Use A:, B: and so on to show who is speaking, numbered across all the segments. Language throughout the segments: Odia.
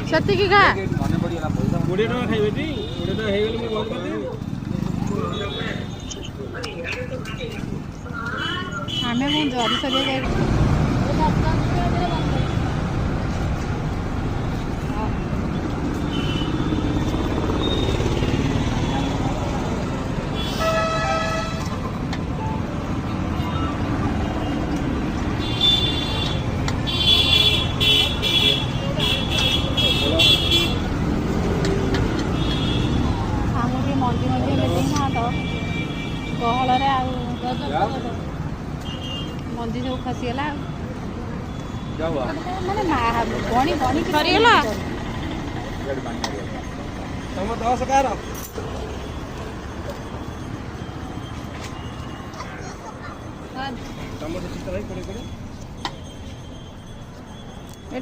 A: ସେତିକି ଖା ଆମେ ମୁଁ ଜରି ସରିଆ ଯାଇ ମଞ୍ଜି ମଞ୍ଜି ହେଲେ ନା ତ ଗହଳରେ ଆଉ ମଞ୍ଜି ସବୁ ଖସିଗଲା ମାନେ ବଣି ବଣି ସରିଗଲା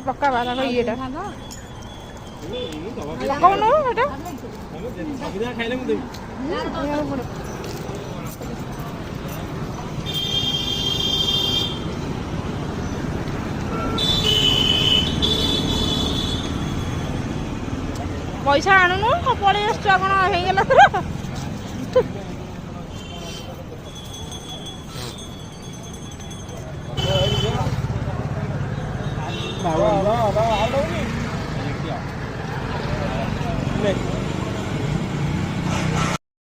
A: ପକ୍କା ବାଲା ଇଏଟା କହୁନୁ ଏଟା ଖାଇଲେ ମୁଁ ଦେବି ପଇସା ଆଣୁନୁ ପଳେଇ ଆସୁଛୁ ଆଉ କଣ ହେଇଗଲା ତୋର